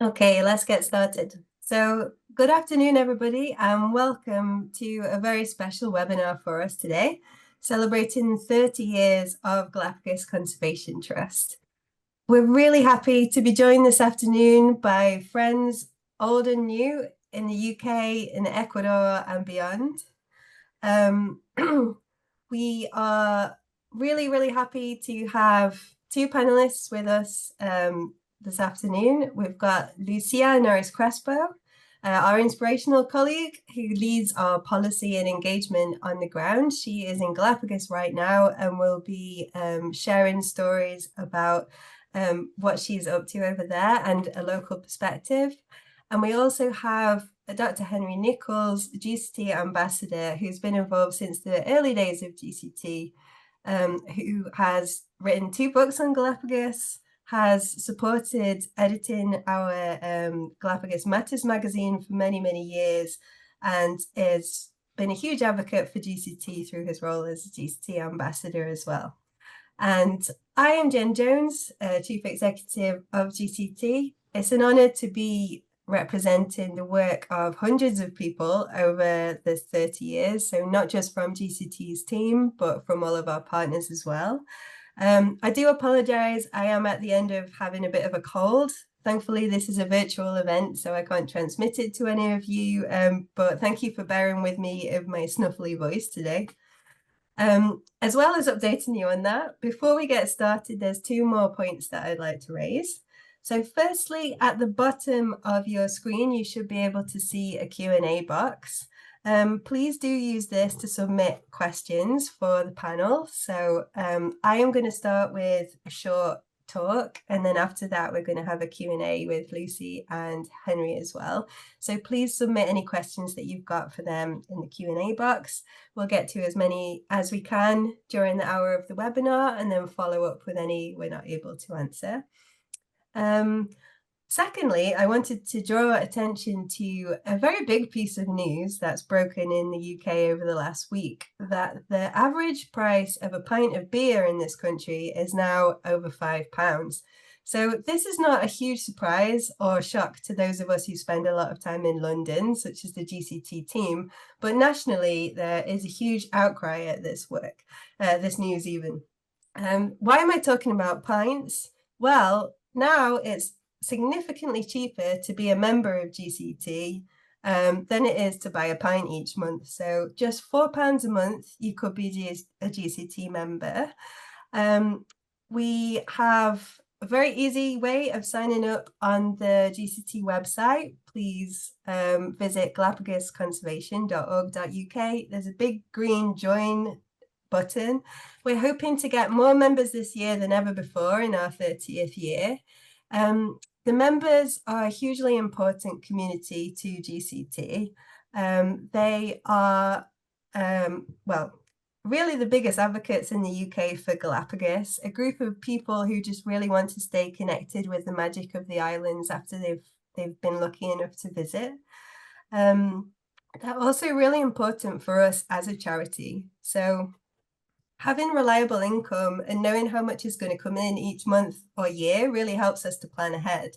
Okay, let's get started. So, good afternoon, everybody, and welcome to a very special webinar for us today, celebrating 30 years of Galapagos Conservation Trust. We're really happy to be joined this afternoon by friends old and new in the UK, in Ecuador, and beyond. We are really happy to have two panelists with us this afternoon. We've got Lucía Norris Crespo, our inspirational colleague who leads our policy and engagement on the ground. She is in Galapagos right now and will be sharing stories about what she's up to over there and a local perspective. And we also have Dr. Henry Nicholls, GCT Ambassador, who's been involved since the early days of GCT, who has written 2 books on Galapagos, has supported editing our Galapagos Matters magazine for many years, and has been a huge advocate for GCT through his role as GCT Ambassador as well. And I am Jen Jones, Chief Executive of GCT. It's an honor to be representing the work of hundreds of people over the 30 years, so not just from GCT's team, but from all of our partners as well. I do apologize, I am at the end of having a bit of a cold. Thankfully, this is a virtual event, so I can't transmit it to any of you, but thank you for bearing with me of my snuffly voice today. As well as updating you on that, before we get started, there's 2 more points that I'd like to raise. So firstly, at the bottom of your screen, you should be able to see a Q&A box. Please do use this to submit questions for the panel. So I am going to start with a short talk, and then after that we're going to have a Q&A with Lucy and Henry as well. So please submit any questions that you've got for them in the Q&A box. We'll get to as many as we can during the hour of the webinar and then follow up with any we're not able to answer. Secondly, I wanted to draw attention to a very big piece of news that's broken in the UK over the last week, that the average price of a pint of beer in this country is now over £5. So this is not a huge surprise or shock to those of us who spend a lot of time in London, such as the GCT team, but nationally there is a huge outcry at this news even. Why am I talking about pints? Well, now it's significantly cheaper to be a member of GCT than it is to buy a pint each month. So just £4 a month, you could be a GCT member. We have a very easy way of signing up on the GCT website. Please visit galapagosconservation.org.uk. There's a big green join button. We're hoping to get more members this year than ever before in our 30th year. The members are a hugely important community to GCT. They are, well, really the biggest advocates in the UK for Galapagos, a group of people who just really want to stay connected with the magic of the islands after they've been lucky enough to visit. They're also really important for us as a charity. So having reliable income and knowing how much is going to come in each month or year really helps us to plan ahead.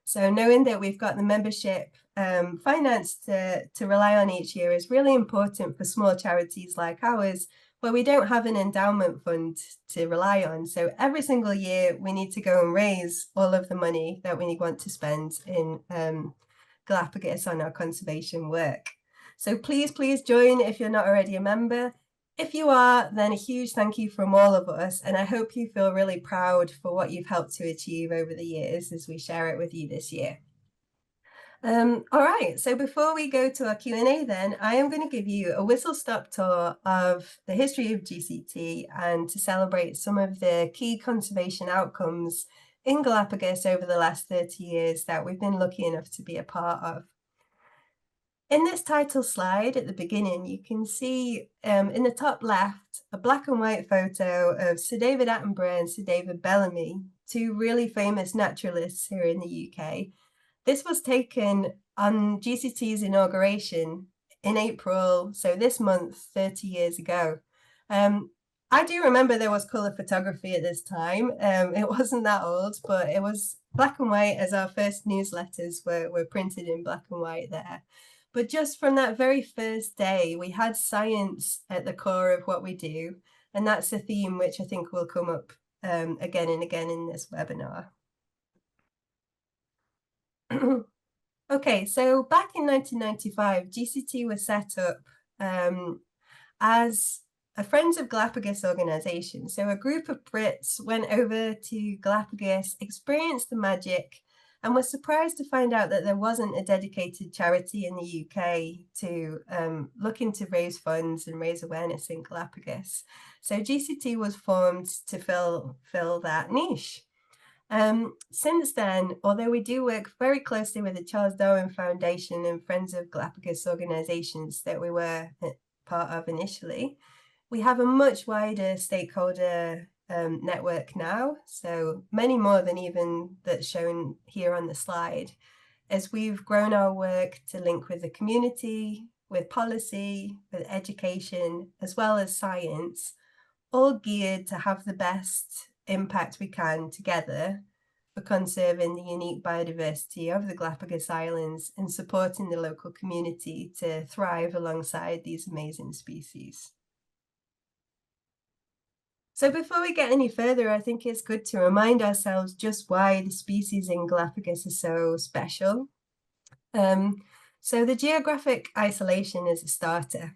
So knowing that we've got the membership finance to rely on each year is really important for small charities like ours, where we don't have an endowment fund to rely on. So every single year we need to go and raise all of the money that we want to spend in Galapagos on our conservation work. So please join if you're not already a member. If you are, then a huge thank you from all of us, and I hope you feel really proud for what you've helped to achieve over the years as we share it with you this year. All right, so before we go to our Q&A then, I am going to give you a whistle-stop tour of the history of GCT and to celebrate some of the key conservation outcomes in Galapagos over the last 30 years that we've been lucky enough to be a part of. In this title slide at the beginning, you can see in the top left a black and white photo of Sir David Attenborough and Sir David Bellamy, 2 really famous naturalists here in the UK. This was taken on GCT's inauguration in April, so this month, 30 years ago. I do remember there was colour photography at this time. It wasn't that old, but it was black and white, as our first newsletters were printed in black and white there. But just from that very first day, we had science at the core of what we do. And that's a theme which I think will come up again and again in this webinar. Okay, so back in 1995, GCT was set up as a Friends of Galapagos organization. So a group of Brits went over to Galapagos, experienced the magic, and was surprised to find out that there wasn't a dedicated charity in the UK to looking to raise funds and raise awareness in Galapagos. So GCT was formed to fill that niche. Since then, although we do work very closely with the Charles Darwin Foundation and Friends of Galapagos organizations that we were part of initially, we have a much wider stakeholder network now, so many more than even that's shown here on the slide, as we've grown our work to link with the community, with policy, with education, as well as science, all geared to have the best impact we can together for conserving the unique biodiversity of the Galapagos Islands and supporting the local community to thrive alongside these amazing species. So before we get any further, I think it's good to remind ourselves just why the species in Galapagos are so special. So the geographic isolation is a starter.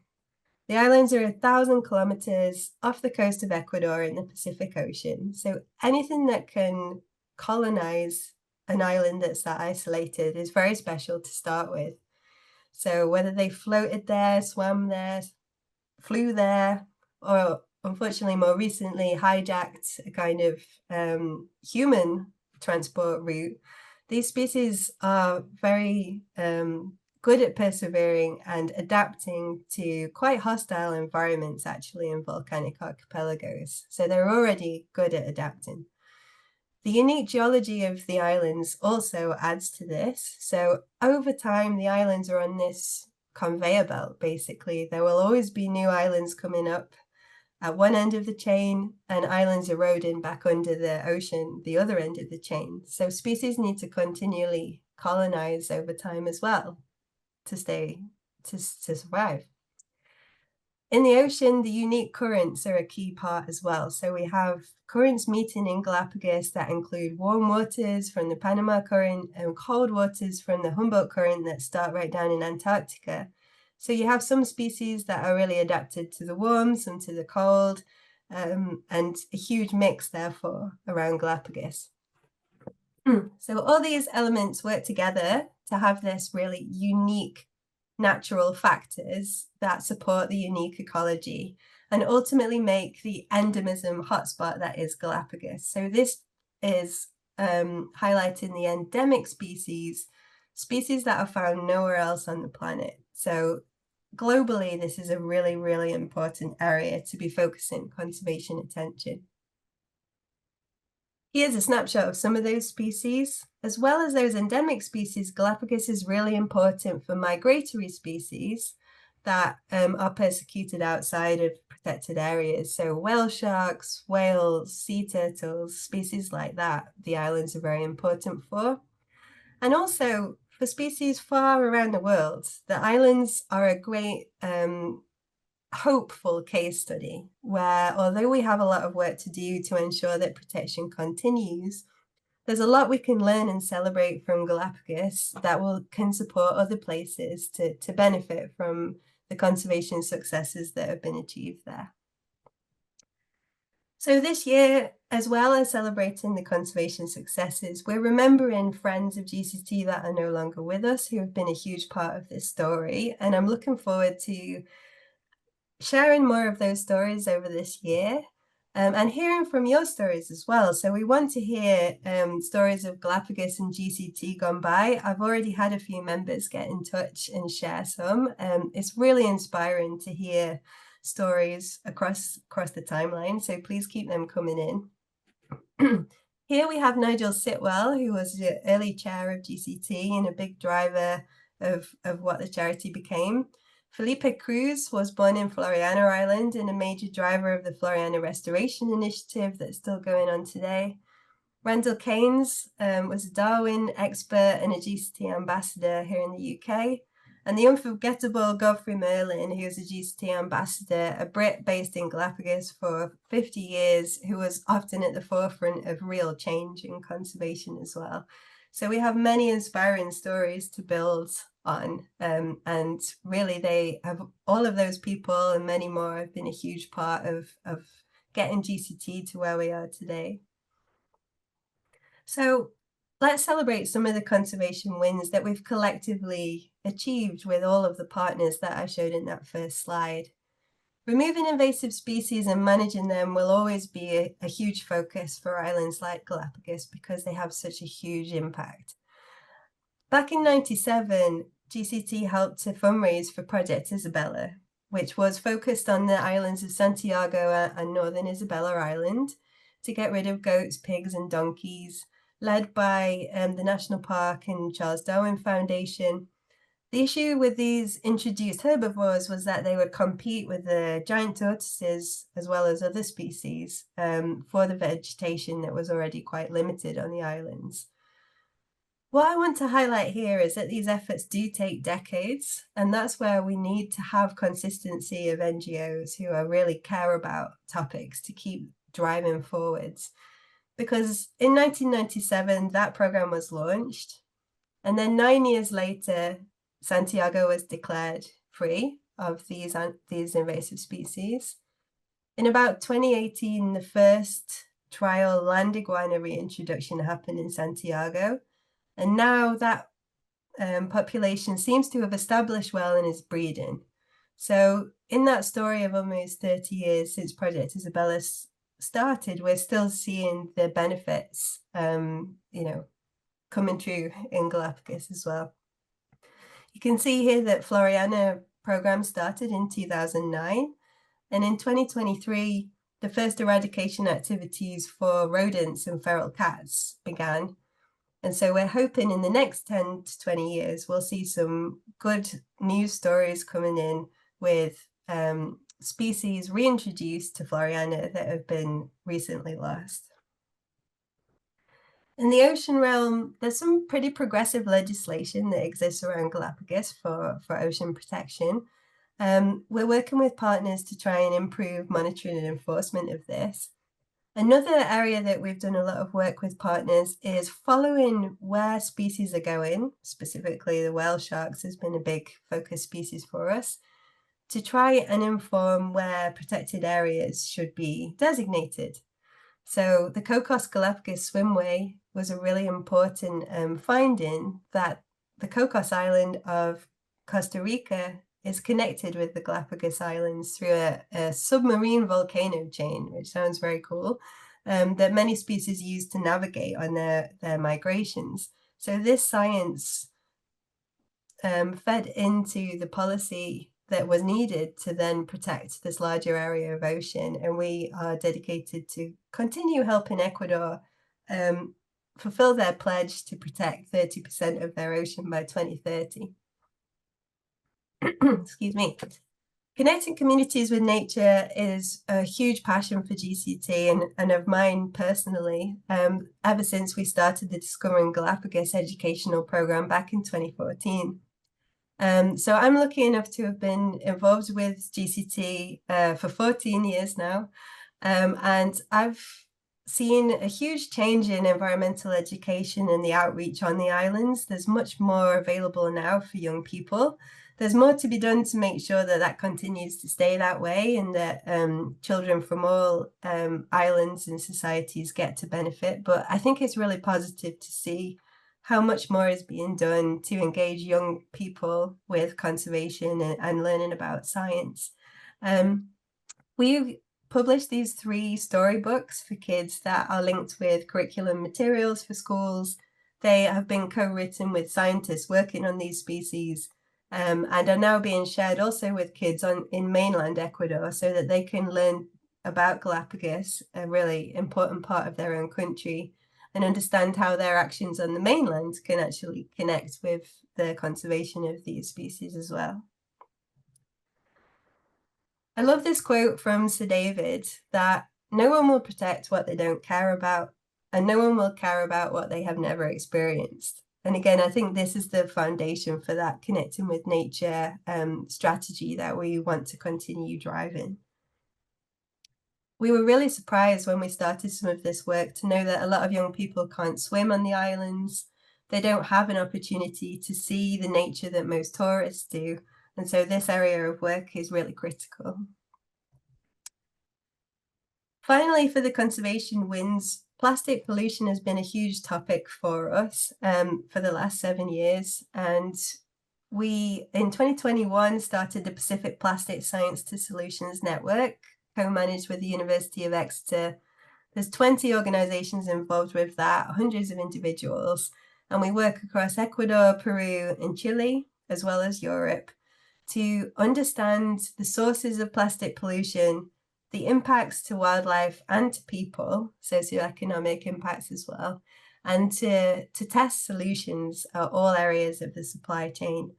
The islands are 1,000 kilometers off the coast of Ecuador in the Pacific Ocean. So anything that can colonize an island that's that isolated is very special to start with. So whether they floated there, swam there, flew there, or unfortunately more recently hijacked a kind of human transport route, these species are very good at persevering and adapting to quite hostile environments, actually, in volcanic archipelagos. So they're already good at adapting. The unique geology of the islands also adds to this. So over time, the islands are on this conveyor belt, basically. There will always be new islands coming up at one end of the chain and islands eroding back under the ocean, the other end of the chain. So species need to continually colonize over time as well to survive. In the ocean, the unique currents are a key part as well. So we have currents meeting in Galapagos that include warm waters from the Panama Current and cold waters from the Humboldt Current that start right down in Antarctica. So you have some species that are really adapted to the warm, some to the cold, and a huge mix, therefore, around Galapagos. So all these elements work together to have this really unique natural factors that support the unique ecology and ultimately make the endemism hotspot that is Galapagos. So this is highlighting the endemic species that are found nowhere else on the planet. So globally, this is a really, really important area to be focusing conservation attention. Here's a snapshot of some of those species. As well as those endemic species, Galapagos is really important for migratory species that are persecuted outside of protected areas. So whale sharks, whales, sea turtles, species like that, the islands are very important for. And also for species far around the world, the islands are a great hopeful case study where, although we have a lot of work to do to ensure that protection continues, there's a lot we can learn and celebrate from Galapagos that can support other places to benefit from the conservation successes that have been achieved there. So this year, as well as celebrating the conservation successes, we're remembering friends of GCT that are no longer with us who have been a huge part of this story. And I'm looking forward to sharing more of those stories over this year and hearing from your stories as well. So we want to hear stories of Galapagos and GCT gone by. I've already had a few members get in touch and share some. It's really inspiring to hear stories across the timeline, so please keep them coming in. Here we have Nigel Sitwell, who was the early chair of GCT and a big driver of what the charity became. Felipe Cruz was born in Floriana Island and a major driver of the Floriana Restoration Initiative that's still going on today. Randall Keynes was a Darwin expert and a GCT ambassador here in the UK. And the unforgettable Godfrey Merlin, who was a GCT ambassador, a Brit based in Galapagos for 50 years, who was often at the forefront of real change in conservation as well. So we have many inspiring stories to build on. And really, they have, all of those people and many more have been a huge part of getting GCT to where we are today. So let's celebrate some of the conservation wins that we've collectively achieved with all of the partners that I showed in that first slide. Removing invasive species and managing them will always be a huge focus for islands like Galapagos because they have such a huge impact. Back in '97, GCT helped to fundraise for Project Isabella, which was focused on the islands of Santiago and Northern Isabella Island to get rid of goats, pigs, and donkeys, led by the National Park and Charles Darwin Foundation. The issue with these introduced herbivores was that they would compete with the giant tortoises as well as other species for the vegetation that was already quite limited on the islands. What I want to highlight here is that these efforts do take decades, and that's where we need to have consistency of NGOs who really care about topics to keep driving forwards. Because in 1997, that program was launched, and then 9 years later, Santiago was declared free of these invasive species. In about 2018, the first trial land iguana reintroduction happened in Santiago, and now that population seems to have established well and is breeding. So in that story of almost 30 years since Project Isabella started, we're still seeing the benefits, coming true in Galapagos as well. You can see here that Floriana program started in 2009, and in 2023, the first eradication activities for rodents and feral cats began. And so we're hoping in the next 10 to 20 years, we'll see some good news stories coming in with species reintroduced to Floriana that have been recently lost. In the ocean realm, there's some pretty progressive legislation that exists around Galapagos for ocean protection. We're working with partners to try and improve monitoring and enforcement of this. Another area that we've done a lot of work with partners is following where species are going. Specifically, the whale sharks has been a big focus species for us, to try and inform where protected areas should be designated. So the Cocos-Galapagos Swimway was a really important finding that the Cocos Island of Costa Rica is connected with the Galapagos Islands through a submarine volcano chain, which sounds very cool, that many species use to navigate on their migrations. So this science fed into the policy that was needed to then protect this larger area of ocean. And we are dedicated to continue helping Ecuador fulfill their pledge to protect 30% of their ocean by 2030. Excuse me. Connecting communities with nature is a huge passion for GCT and of mine personally, ever since we started the Discovering Galapagos educational program back in 2014. So I'm lucky enough to have been involved with GCT for 14 years now, and I've seen a huge change in environmental education and the outreach on the islands. There's much more available now for young people. There's more to be done to make sure that that continues to stay that way and that children from all islands and societies get to benefit. But I think it's really positive to see how much more is being done to engage young people with conservation and learning about science. We've published these 3 storybooks for kids that are linked with curriculum materials for schools. They have been co-written with scientists working on these species, and are now being shared also with kids in mainland Ecuador so that they can learn about Galapagos, a really important part of their own country, and understand how their actions on the mainland can actually connect with the conservation of these species as well. I love this quote from Sir David, that no one will protect what they don't care about. and no one will care about what they have never experienced. And again, I think this is the foundation for that connecting with nature strategy that we want to continue driving. We were really surprised when we started some of this work to know that a lot of young people can't swim on the islands. They don't have an opportunity to see the nature that most tourists do. And so this area of work is really critical. Finally, for the conservation wins, plastic pollution has been a huge topic for us for the last 7 years. And we, in 2021, started the Pacific Plastic Science to Solutions Network, co-managed with the University of Exeter. There's 20 organizations involved with that, hundreds of individuals, and we work across Ecuador, Peru, and Chile, as well as Europe, to understand the sources of plastic pollution, the impacts to wildlife and to people, socioeconomic impacts as well, and to test solutions at all areas of the supply chain.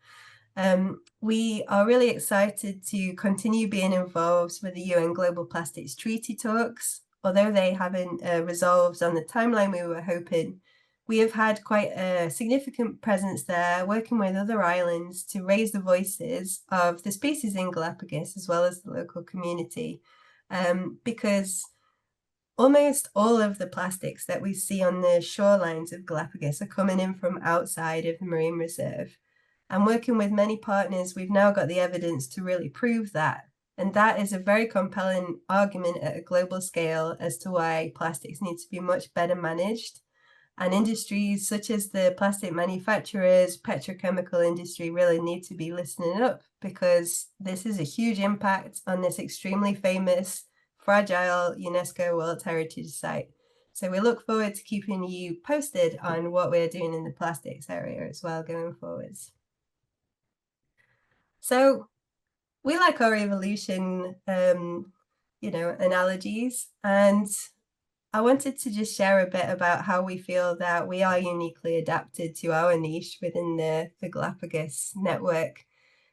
We are really excited to continue being involved with the UN Global Plastics Treaty talks. Although they haven't resolved on the timeline we were hoping, we have had quite a significant presence there, working with other islands to raise the voices of the species in Galapagos as well as the local community, because almost all of the plastics that we see on the shorelines of Galapagos are coming in from outside of the marine reserve. And working with many partners, we've now got the evidence to really prove that. And that is a very compelling argument at a global scale as to why plastics need to be much better managed. And industries such as the plastic manufacturers, petrochemical industry really need to be listening up, because this is a huge impact on this extremely famous, fragile UNESCO World Heritage Site. So we look forward to keeping you posted on what we're doing in the plastics area as well going forwards. So we like our evolution, analogies, and I wanted to just share a bit about how we feel that we are uniquely adapted to our niche within the Galapagos network.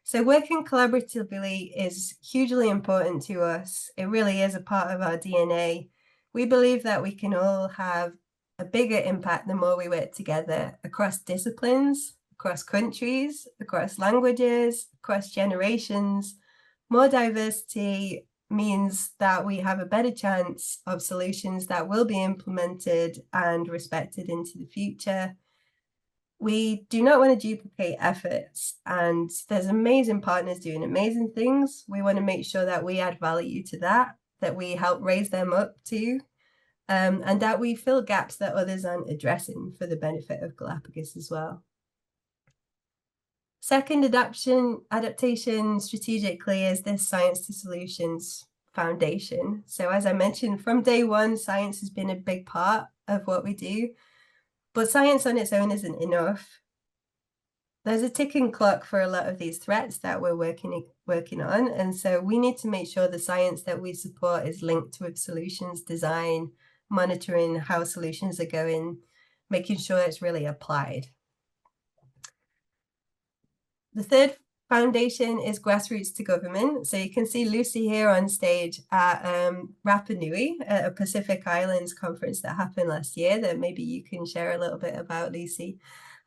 So working collaboratively is hugely important to us. It really is a part of our DNA. We believe that we can all have a bigger impact the more we work together across disciplines, across countries, across languages, across generations. More diversity means that we have a better chance of solutions that will be implemented and respected into the future. We do not want to duplicate efforts, and there's amazing partners doing amazing things. We want to make sure that we add value to that we help raise them up too, and that we fill gaps that others aren't addressing for the benefit of Galapagos as well. Second adaptation strategically is this Science to Solutions foundation. So as I mentioned, from day one, science has been a big part of what we do, but science on its own isn't enough. There's a ticking clock for a lot of these threats that we're working on, and so we need to make sure the science that we support is linked with solutions design, monitoring how solutions are going, making sure it's really applied. The third foundation is grassroots to government. So you can see Lucy here on stage at Rapa Nui, at a Pacific Islands conference that happened last year that maybe you can share a little bit about, Lucy.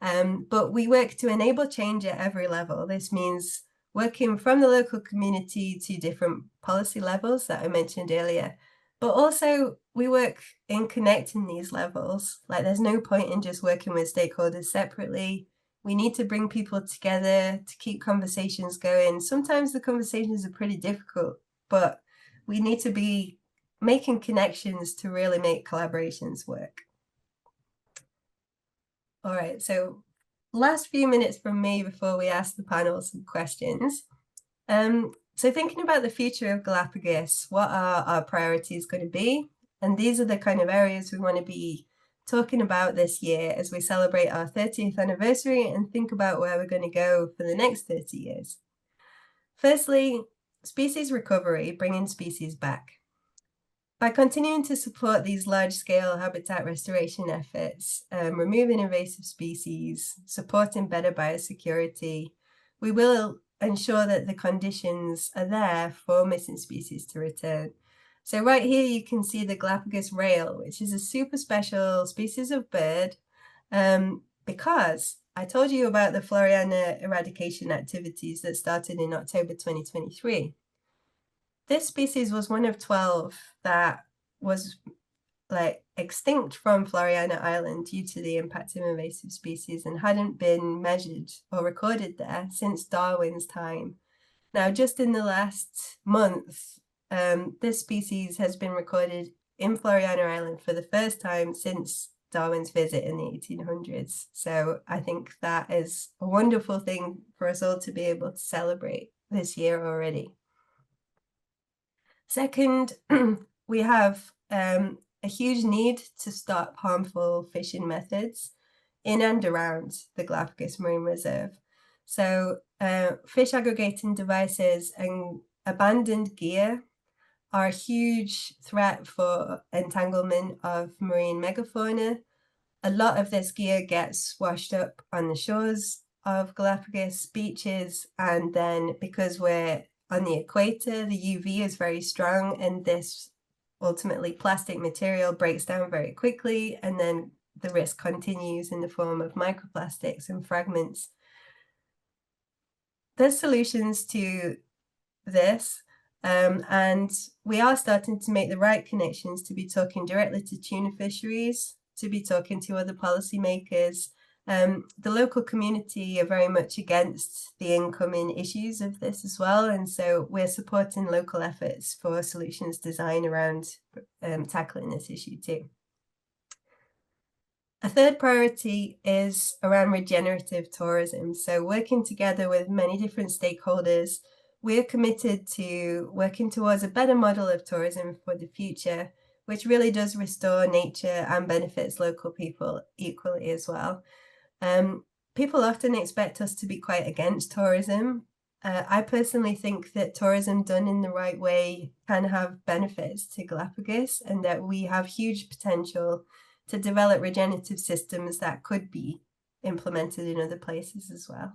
But we work to enable change at every level. This means working from the local community to different policy levels that I mentioned earlier. But also we work in connecting these levels. Like there's no point in just working with stakeholders separately. We need to bring people together to keep conversations going. Sometimes the conversations are pretty difficult, but we need to be making connections to really make collaborations work. All right, so last few minutes from me before we ask the panel some questions. So thinking about the future of Galapagos, what are our priorities going to be? And these are the kind of areas we want to be talking about this year as we celebrate our 30th anniversary and think about where we're going to go for the next 30 years. Firstly, species recovery, bringing species back. By continuing to support these large-scale habitat restoration efforts, removing invasive species, supporting better biosecurity, we will ensure that the conditions are there for missing species to return. So right here you can see the Galapagos rail, which is a super special species of bird, because I told you about the Floriana eradication activities that started in October 2023. This species was one of 12 that was extinct from Floriana Island due to the impact of invasive species and hadn't been measured or recorded there since Darwin's time. Now, just in the last month, this species has been recorded in Floriana Island for the first time since Darwin's visit in the 1800s. So I think that is a wonderful thing for us all to be able to celebrate this year already. Second, we have a huge need to stop harmful fishing methods in and around the Galapagos Marine Reserve. So fish aggregating devices and abandoned gear are a huge threat for entanglement of marine megafauna. A lot of this gear gets washed up on the shores of Galapagos beaches, and then because we're on the equator, the UV is very strong, and this ultimately plastic material breaks down very quickly, and then the risk continues in the form of microplastics and fragments. There's solutions to this, and we are starting to make the right connections to be talking directly to tuna fisheries, to be talking to other policymakers. The local community are very much against the incoming issues of this as well, and so we're supporting local efforts for solutions design around tackling this issue too. A third priority is around regenerative tourism. So working together with many different stakeholders, we're committed to working towards a better model of tourism for the future, which really does restore nature and benefits local people equally as well. People often expect us to be quite against tourism. I personally think that tourism done in the right way can have benefits to Galapagos, and that we have huge potential to develop regenerative systems that could be implemented in other places as well.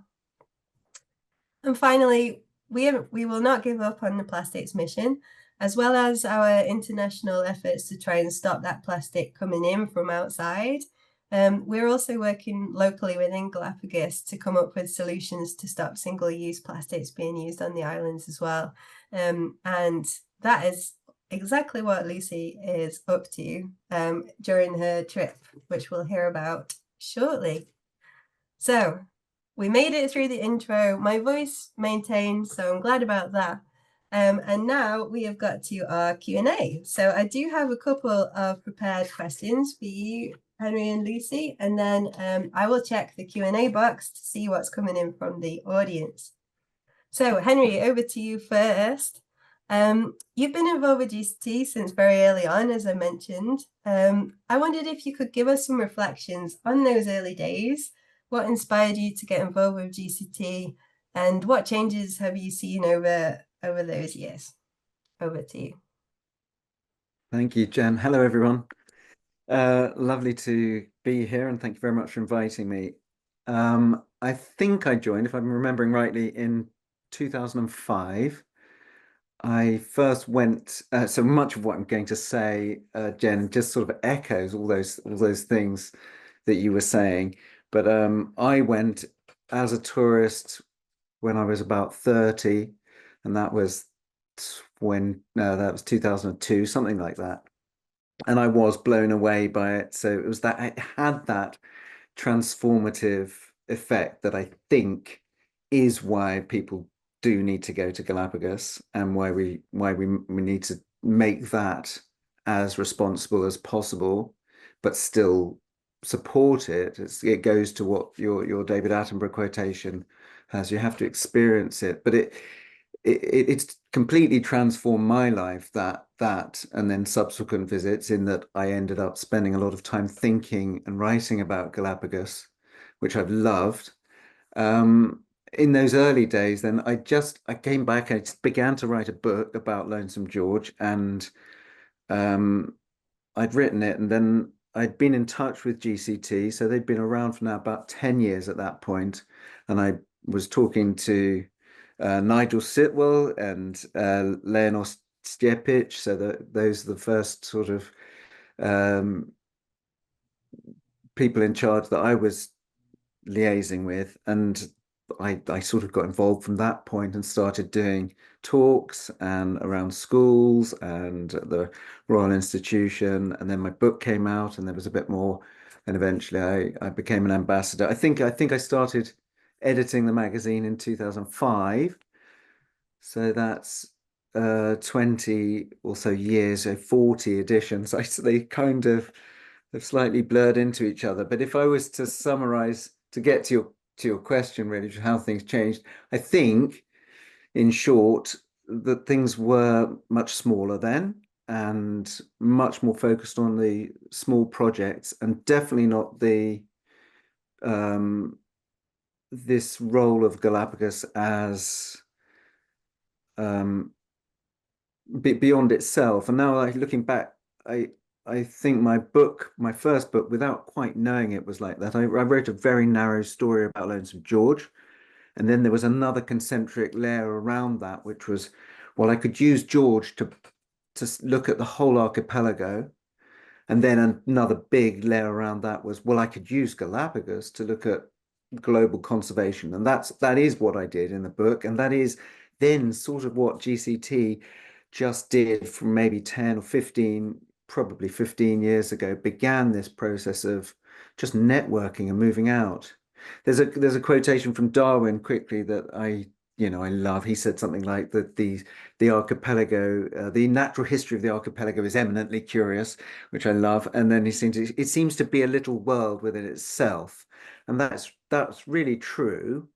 And finally, we will not give up on the plastics mission, as well as our international efforts to try and stop that plastic coming in from outside. We're also working locally within Galapagos to come up with solutions to stop single-use plastics being used on the islands as well. And that is exactly what Lucy is up to during her trip, which we'll hear about shortly. So we made it through the intro. My voice maintained, so I'm glad about that. And now we have got to our Q&A. So I do have a couple of prepared questions for you, Henry and Lucy, and then I will check the Q&A box to see what's coming in from the audience. So Henry, over to you first. You've been involved with GCT since very early on, as I mentioned. I wondered if you could give us some reflections on those early days. What inspired you to get involved with GCT, and what changes have you seen over those years? Over to you. Thank you, Jen. Hello, everyone. Lovely to be here, and thank you very much for inviting me. I think I joined, if I'm remembering rightly, in 2005. I first went, so much of what I'm going to say, Jen, just sort of echoes all those things that you were saying. But I went as a tourist when I was about 30, and that was that was 2002, something like that. And I was blown away by it. So it was that it had that transformative effect that I think is why people do need to go to Galapagos, and why we need to make that as responsible as possible, but still support it. It goes to what your David Attenborough quotation has. You have to experience it, but it's completely transformed my life, that and then subsequent visits, in that I ended up spending a lot of time thinking and writing about Galapagos, which I've loved. In those early days, then I came back, I began to write a book about Lonesome George, and I'd written it, and then I'd been in touch with GCT, so they'd been around for now about 10 years at that point, and I was talking to Nigel Sitwell and Leonos Stjepic, so that those are the first sort of people in charge that I was liaising with, and I sort of got involved from that point and started doing talks and around schools and at the Royal Institution, and then my book came out and there was a bit more, and eventually I became an ambassador. I think I started editing the magazine in 2005, so that's 20 or so years, so 40 editions. They kind of have slightly blurred into each other. But if I was to summarize, to get to your question, really, how things changed, I think, in short, that things were much smaller then and much more focused on the small projects, and definitely not the this role of Galapagos as beyond itself. And now, like, looking back, I think my first book, without quite knowing it was like that, I wrote a very narrow story about Lonesome George. And then there was another concentric layer around that, which was, well, I could use George to look at the whole archipelago. And then another big layer around that was, well, I could use Galapagos to look at global conservation. And that is what I did in the book. And that is then sort of what GCT just did from maybe 10 or 15, probably 15 years ago, began this process of just networking and moving out. There's a quotation from Darwin quickly that I love. He said something like that the archipelago, the natural history of the archipelago is eminently curious, which I love. And then it seems to be a little world within itself. And that's really true.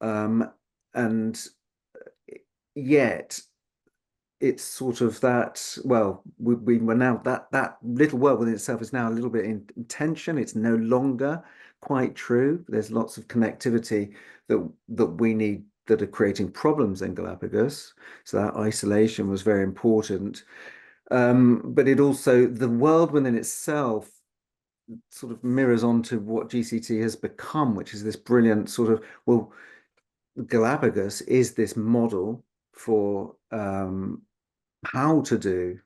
And yet it's sort of that, well, we were now that little world within itself is now a little bit in tension. It's no longer quite true. There's lots of connectivity that we need that are creating problems in Galapagos. So that isolation was very important. But it also, the world within itself sort of mirrors onto what GCT has become, which is this brilliant sort of, well, Galapagos is this model for how to do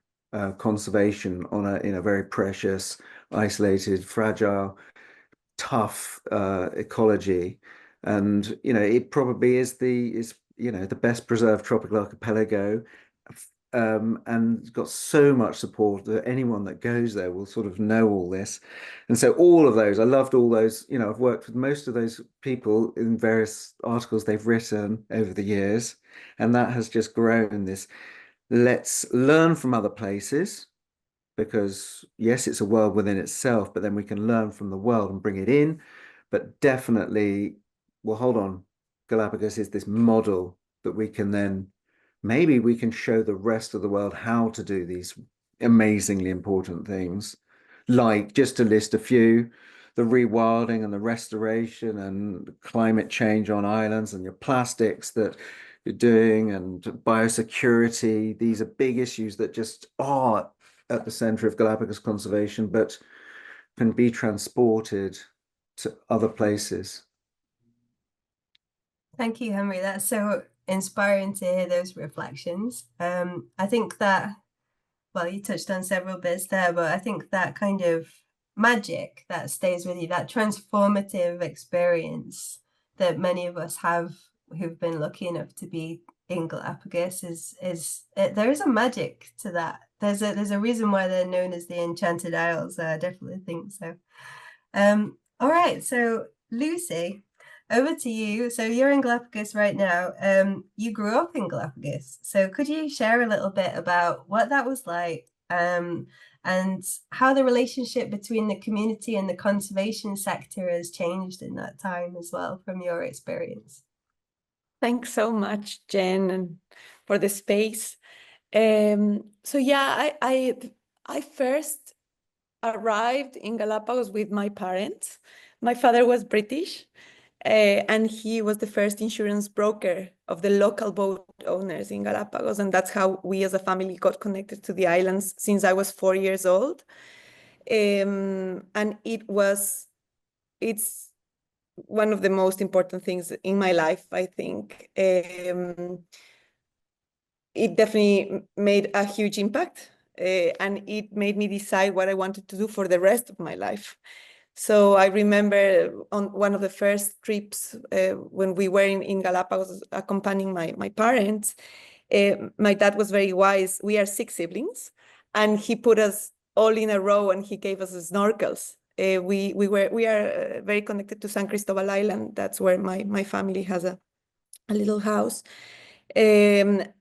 conservation in a very precious, isolated, fragile, tough ecology. And it probably is the best preserved tropical archipelago, and got so much support that anyone that goes there will sort of know all this. And so all of those, I loved all those. I've worked with most of those people in various articles they've written over the years, and that has just grown this. Let's learn from other places, because yes, it's a world within itself, but then we can learn from the world and bring it in. But definitely, well, hold on, Galapagos is this model that we can then, maybe we can show the rest of the world how to do these amazingly important things, like, just to list a few, the rewilding and the restoration and climate change on islands, and your plastics that you're doing, and biosecurity. These are big issues that just are at the center of Galapagos conservation, but can be transported to other places. Thank you, Henry. That's so inspiring to hear those reflections. I think that, well, you touched on several bits there, but I think that kind of magic that stays with you, that transformative experience that many of us have who've been lucky enough to be in Galapagos there is a magic to that. There's a reason why they're known as the Enchanted Isles. I definitely think so. All right, so Lucy, over to you. So you're in Galapagos right now. You grew up in Galapagos. So could you share a little bit about what that was like, and how the relationship between the community and the conservation sector has changed in that time as well, from your experience? Thanks so much, Jen, and for the space. So yeah, I first arrived in Galapagos with my parents. My father was British, and he was the first insurance broker of the local boat owners in Galapagos. And that's how we as a family got connected to the islands since I was 4 years old. And it's one of the most important things in my life, I think. it definitely made a huge impact, and it made me decide what I wanted to do for the rest of my life. So I remember on one of the first trips when we were in Galapagos accompanying my parents, my dad was very wise. We are 6 siblings, and he put us all in a row and he gave us snorkels. We are very connected to San Cristobal Island. That's where my family has a little house. And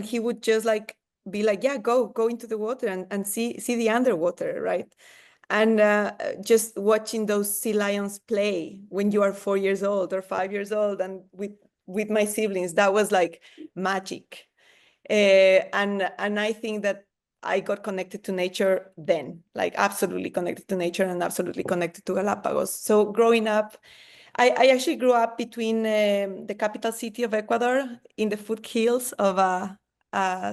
he would just like be like, yeah, go into the water and see the underwater, right? And just watching those sea lions play when you are 4 years old or 5 years old, and with my siblings, that was like magic. And I think that I got connected to nature then, like absolutely connected to nature and absolutely connected to Galapagos. So growing up, I actually grew up between the capital city of Ecuador in the foothills of a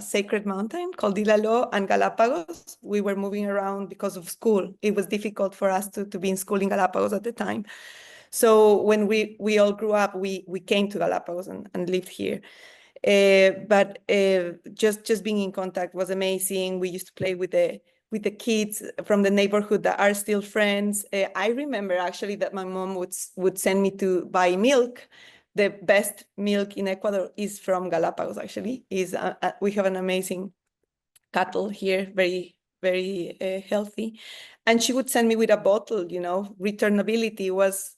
sacred mountain called Dilalo and Galapagos. We were moving around because of school. It was difficult for us to be in school in Galapagos at the time. So when we all grew up, we came to Galapagos and lived here. But just being in contact was amazing. We used to play with the kids from the neighborhood that are still friends. I remember actually that my mom would send me to buy milk. The best milk in Ecuador is from Galapagos, actually. We have an amazing cattle here, very, very healthy. And she would send me with a bottle, you know. Returnability was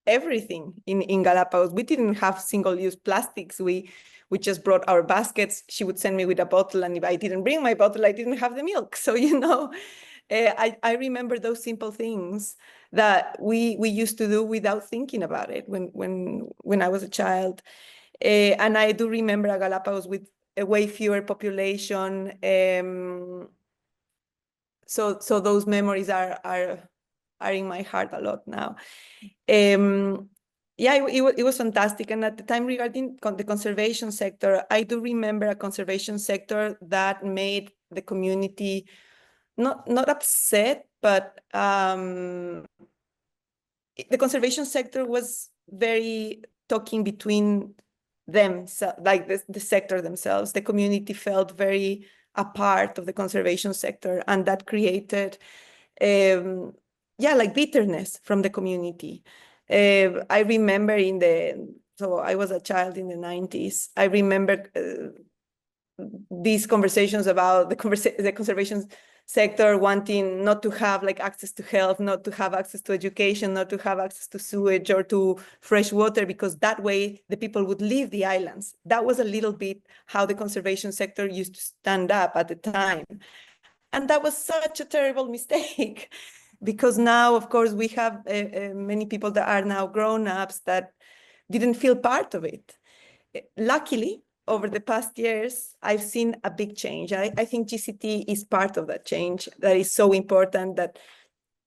everything in Galapagos. We didn't have single-use plastics. We just brought our baskets. She would send me with a bottle, and if I didn't bring my bottle, I didn't have the milk. So, you know, I remember those simple things that we used to do without thinking about it when I was a child. And I do remember a Galapagos with a way fewer population. So those memories are in my heart a lot now. Yeah, it was fantastic. And at the time, regarding the conservation sector, I do remember a conservation sector that made the community not upset, but the conservation sector was very talking between them, so, like the sector themselves. The community felt very a part of the conservation sector, and that created yeah, like bitterness from the community. I remember so I was a child in the 90s. I remember these conversations about the conservation sector wanting not to have like access to health, not to have access to education, not to have access to sewage or to fresh water, because that way the people would leave the islands. That was a little bit how the conservation sector used to stand up at the time. And that was such a terrible mistake. Because now, of course, we have many people that are now grown-ups that didn't feel part of it. Luckily, over the past years, I've seen a big change. I think GCT is part of that change that is so important, that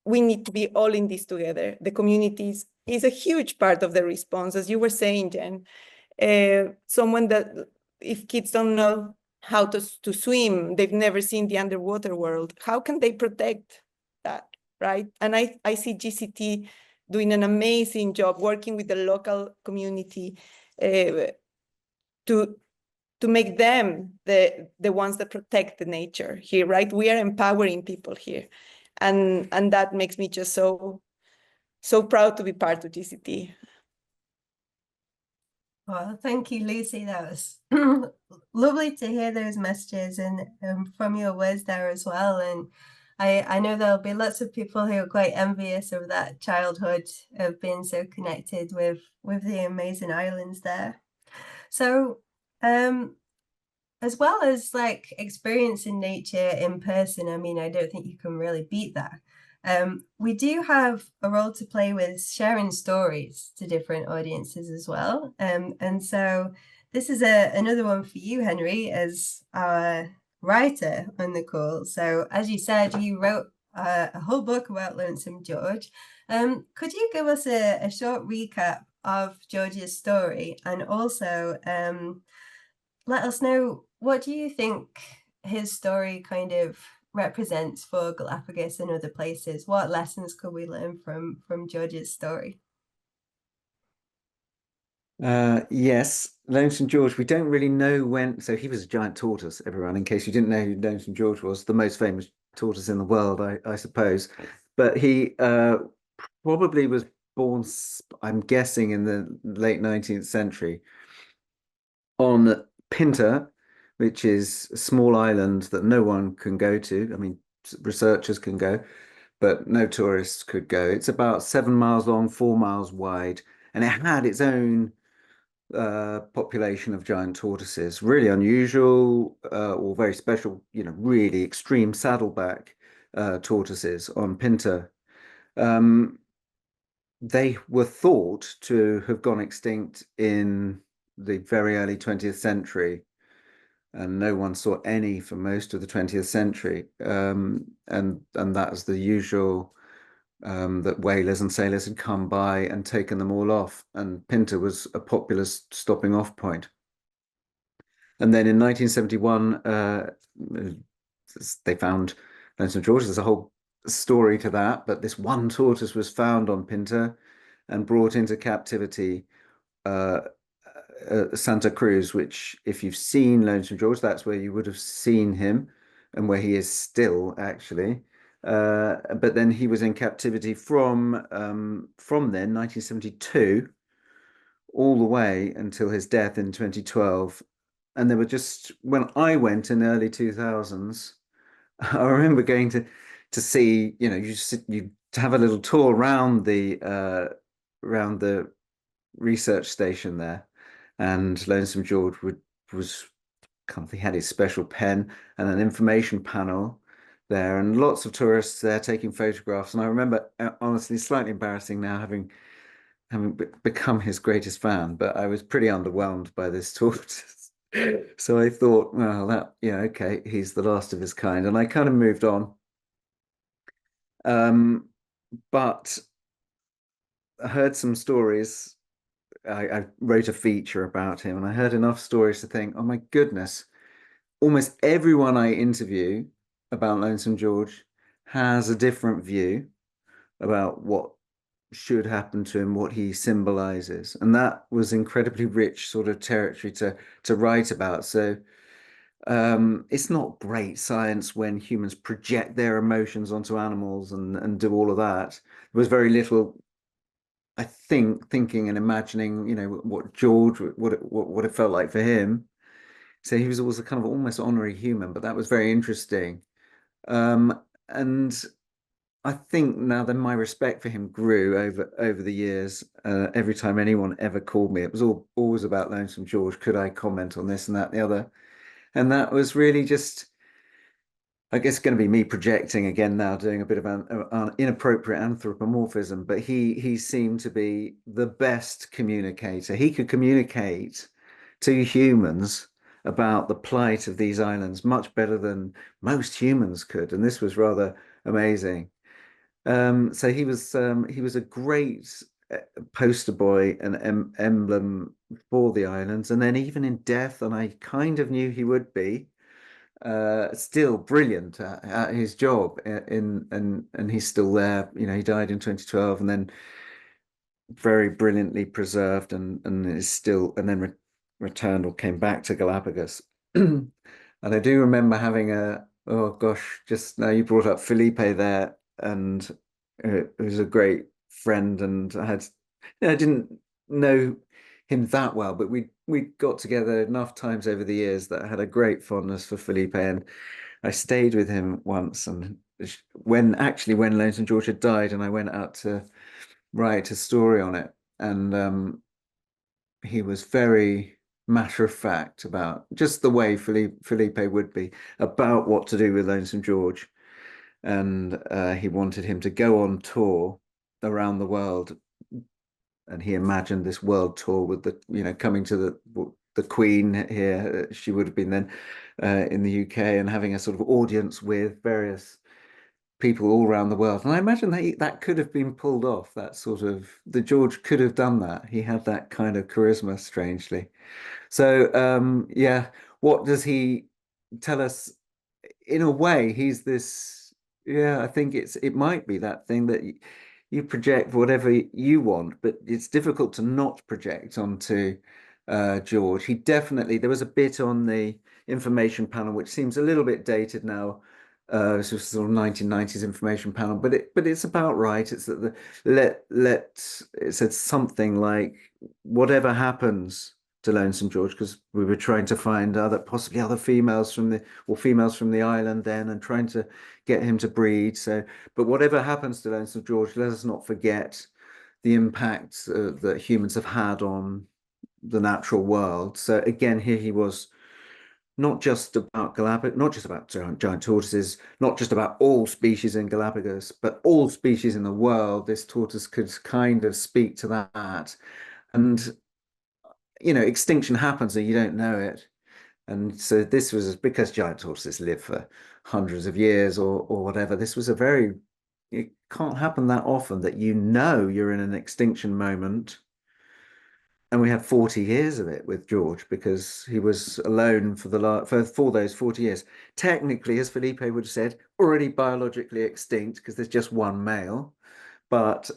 we need to be all in this together. The communities is a huge part of the response. As you were saying, Jen, someone that, if kids don't know how to swim, they've never seen the underwater world, how can they protect that? Right? And I see GCT doing an amazing job working with the local community to make them the ones that protect the nature here, right? We are empowering people here. And that makes me just so proud to be part of GCT. Well, thank you, Lucy. That was lovely to hear those messages and from your words there as well. And I know there'll be lots of people who are quite envious of that childhood of being so connected with the amazing islands there. So as well as like experiencing nature in person, I mean, I don't think you can really beat that. We do have a role to play with sharing stories to different audiences as well. And so this is another one for you, Henry, as our writer on the call. So as you said, you wrote a whole book about Lonesome George. Could you give us a short recap of George's story, and also let us know, what do you think his story kind of represents for Galapagos and other places? What lessons could we learn from George's story? Yes, Lonesome George, we don't really know when. So he was a giant tortoise, everyone, in case you didn't know who Lonesome George was, the most famous tortoise in the world, I suppose. But he probably was born, I'm guessing, in the late 19th century on Pinta, which is a small island that no one can go to. I mean, researchers can go, but no tourists could go. It's about 7 miles long, 4 miles wide, and it had its own population of giant tortoises, really unusual or very special, really extreme saddleback tortoises on Pinta. They were thought to have gone extinct in the very early 20th century, and no one saw any for most of the 20th century. And that's the usual that whalers and sailors had come by and taken them all off, and Pinta was a popular stopping off point. And then in 1971, they found Lonesome George. There's a whole story to that, but this one tortoise was found on Pinta and brought into captivity Santa Cruz, which, if you've seen Lonesome George, that's where you would have seen him and where he is still, actually. But then he was in captivity from then, 1972, all the way until his death in 2012. And there were just, when I went in the early 2000s, I remember going to see, you have a little tour around the research station there, and Lonesome George was kind of, he had his special pen and an information panel there, and lots of tourists there taking photographs. And I remember, honestly, slightly embarrassing now, having become his greatest fan, but I was pretty underwhelmed by this tortoise. So I thought, well, okay, he's the last of his kind, and I kind of moved on. But I heard some stories. I wrote a feature about him, and I heard enough stories to think, oh my goodness, almost everyone I interview about Lonesome George has a different view about what should happen to him, what he symbolizes. And that was incredibly rich sort of territory to write about. So it's not great science when humans project their emotions onto animals and do all of that. There was very little, I think, thinking and imagining, what George, what it felt like for him. So he was always a kind of almost honorary human, but that was very interesting. And I think now then my respect for him grew over the years. Every time anyone ever called me, it was always about Lonesome George. Could I comment on this and that and the other? And that was really just, I guess, going to be me projecting again now, doing a bit of an inappropriate anthropomorphism. But he seemed to be the best communicator. He could communicate to humans about the plight of these islands much better than most humans could, and this was rather amazing. So he was a great poster boy and emblem for the islands, and then even in death, and I kind of knew he would be, still brilliant at his job. And he's still there. He died in 2012, and then very brilliantly preserved, and is still, and then returned or came back to Galapagos. And I do remember having oh gosh, just now you brought up Felipe there, and it was a great friend, and I didn't know him that well, but we got together enough times over the years that I had a great fondness for Felipe, and I stayed with him once, and when Lonesome George had died, and I went out to write a story on it, and he was very matter of fact about just the way Felipe would be about what to do with Lonesome George. And he wanted him to go on tour around the world, and he imagined this world tour with the coming to the Queen here. She would have been then in the UK, and having a sort of audience with various people all around the world. And I imagine that could have been pulled off. That sort of, the George could have done that. He had that kind of charisma, strangely. So yeah, what does he tell us? In a way, he's this. Yeah, I think it might be that thing that you project whatever you want, but it's difficult to not project onto George. There was a bit on the information panel which seems a little bit dated now. This was sort of 1990s information panel, but it's about right. It's that it said something like, whatever happens to Lonesome George, because we were trying to find possibly other females from the island then, and trying to get him to breed. So, but whatever happens to Lonesome George, let us not forget the impact that humans have had on the natural world. So again, here he was, not just about Galapagos, not just about giant tortoises, not just about all species in Galapagos, but all species in the world. This tortoise could kind of speak to that. And, you know, extinction happens and you don't know it. And so this was, because giant tortoises live for hundreds of years or whatever, this was it can't happen that often that you know you're in an extinction moment. And we had 40 years of it with George, because he was alone for those 40 years. Technically, as Felipe would have said, already biologically extinct because there's just one male. But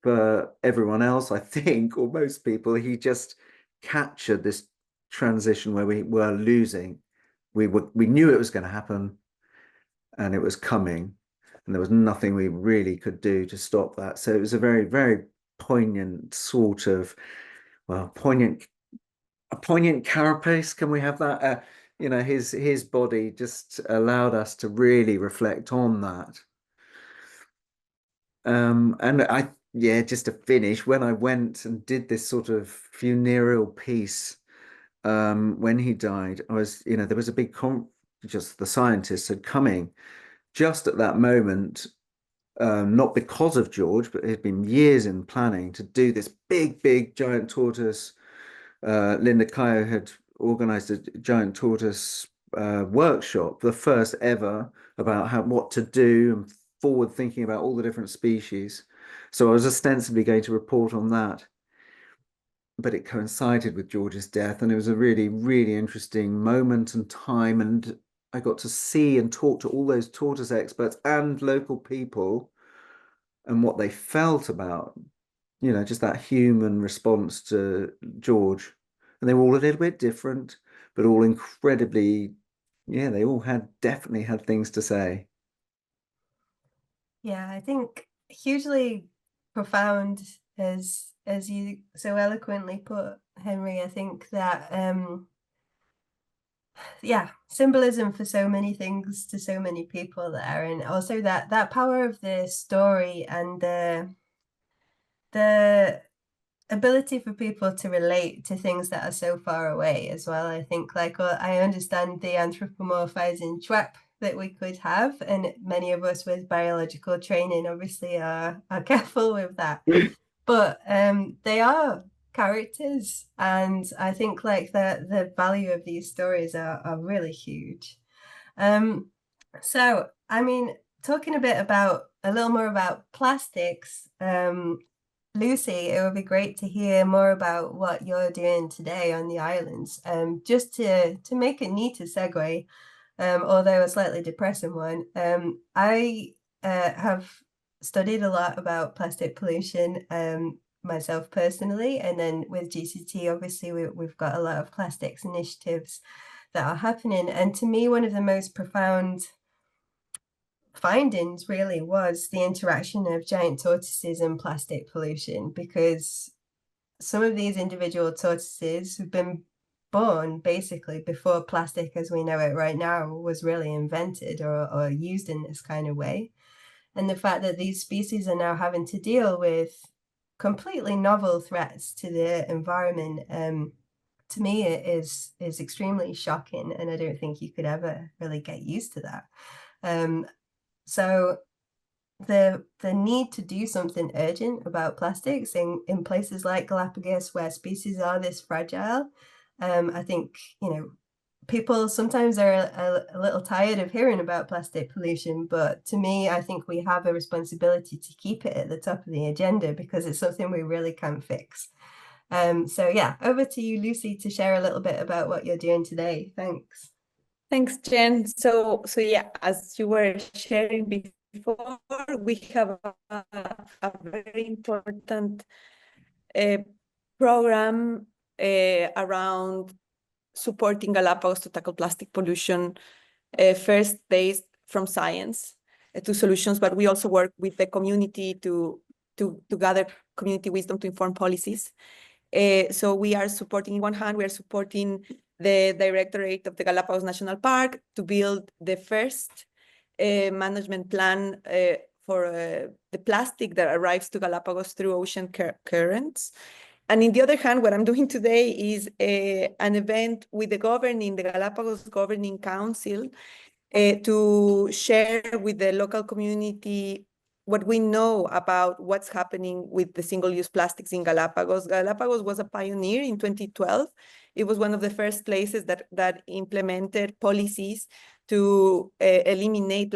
for everyone else, I think, or most people, he just captured this transition where we were losing. We knew it was going to happen, and it was coming, and there was nothing we really could do to stop that. So it was a very, very poignant sort of, a poignant carapace. Can we have that? You know, his body just allowed us to really reflect on that. And just to finish, when I went and did this sort of funereal piece, when he died, there was a big just the scientists had coming just at that moment. Not because of George, but it had been years in planning to do this big giant tortoise. Linda Cayo had organized a giant tortoise workshop, the first ever, about what to do, and forward thinking about all the different species. So I was ostensibly going to report on that, but it coincided with George's death, and it was a really, really interesting moment and time. And I got to see and talk to all those tortoise experts and local people, and what they felt about, you know, just that human response to George. And they were all a little bit different, but all incredibly, they all definitely had things to say. Yeah, I think hugely profound, as you so eloquently put, Henry. I think that symbolism for so many things to so many people there, and also that power of the story and the ability for people to relate to things that are so far away as well. I think, like, I understand the anthropomorphizing trap that we could have, and many of us with biological training obviously are careful with that. But they are characters, and I think, like, the value of these stories are really huge. So I mean, talking a little more about plastics, Lucy, it would be great to hear more about what you're doing today on the islands. Just to make a neater segue, although a slightly depressing one, I have studied a lot about plastic pollution myself personally, and then with GCT, obviously, we've got a lot of plastics initiatives that are happening. And to me, one of the most profound findings really was the interaction of giant tortoises and plastic pollution, because some of these individual tortoises have been born basically before plastic as we know it right now was really invented or used in this kind of way. And the fact that these species are now having to deal with completely novel threats to the environment, to me, it is extremely shocking, and I don't think you could ever really get used to that. So the need to do something urgent about plastics in places like Galapagos, where species are this fragile, I think, you know, people sometimes are a little tired of hearing about plastic pollution, but to me, I think we have a responsibility to keep it at the top of the agenda, because it's something we really can't fix. So yeah, over to you, Lucy, to share a little bit about what you're doing today. Thanks. Thanks, Jen. So yeah, as you were sharing before, we have a very important program around supporting Galapagos to tackle plastic pollution, first based from science to solutions, but we also work with the community to gather community wisdom to inform policies. So we are supporting, in one hand, we are supporting the Directorate of the Galapagos National Park to build the first management plan for the plastic that arrives to Galapagos through ocean currents. And in the other hand, what I'm doing today is an event with the Galapagos Governing Council to share with the local community what we know about what's happening with the single-use plastics in Galapagos. Galapagos was a pioneer in 2012. It was one of the first places that implemented policies to eliminate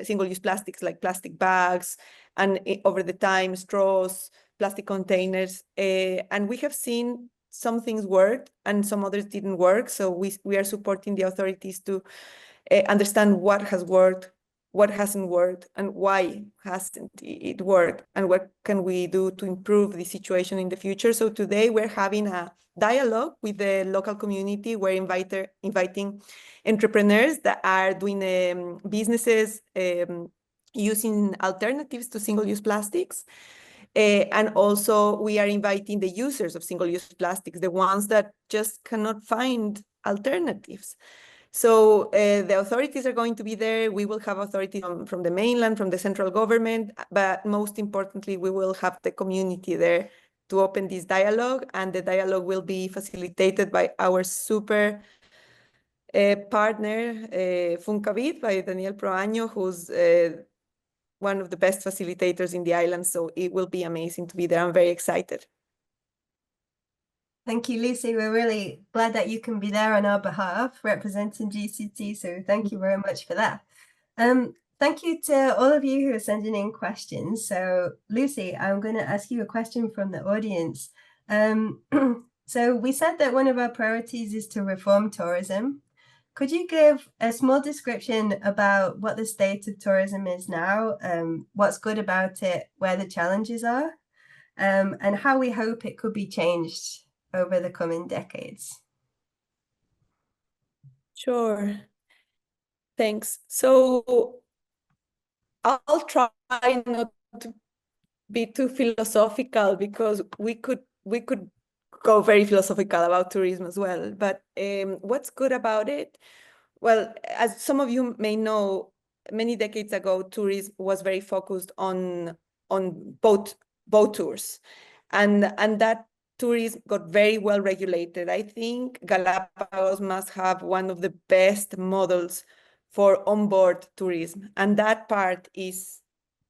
single-use plastics like plastic bags, and over the time, straws, plastic containers. And we have seen some things worked and some others didn't work. So we are supporting the authorities to understand what has worked, what hasn't worked, and why hasn't it worked, and what can we do to improve the situation in the future. So today we're having a dialogue with the local community. We're inviting entrepreneurs that are doing businesses using alternatives to single-use plastics. And also we are inviting the users of single-use plastics, the ones that just cannot find alternatives. So the authorities are going to be there. We will have authorities from the mainland, from the central government, but most importantly, we will have the community there to open this dialogue, and the dialogue will be facilitated by our super partner, Funcavid, by Daniel Proaño, who's one of the best facilitators in the island. So it will be amazing to be there. I'm very excited. Thank you, Lucy. We're really glad that you can be there on our behalf, representing GCT. So thank you very much for that. Thank you to all of you who are sending in questions. So Lucy, I'm going to ask you a question from the audience. So we said that one of our priorities is to reform tourism. Could you give a small description about what the state of tourism is now, what's good about it, where the challenges are, and how we hope it could be changed over the coming decades? Sure. Thanks. So I'll try not to be too philosophical, because we could go very philosophical about tourism as well. But what's good about it? Well, as some of you may know, many decades ago, tourism was very focused on boat tours, and that tourism got very well regulated. I think Galapagos must have one of the best models for onboard tourism, and that part is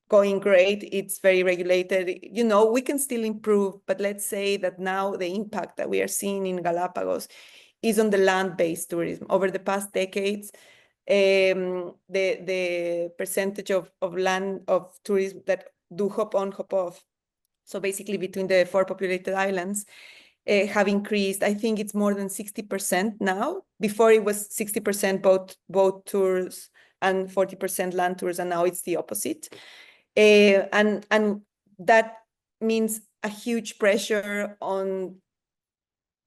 going great. It's very regulated. You know, we can still improve, but let's say that now the impact that we are seeing in Galapagos is on the land-based tourism. Over the past decades, the percentage of tourism that do hop on, hop off, so basically between the 4 populated islands, have increased. I think it's more than 60% now. Before it was 60% boat tours and 40% land tours, and now it's the opposite. And that means a huge pressure on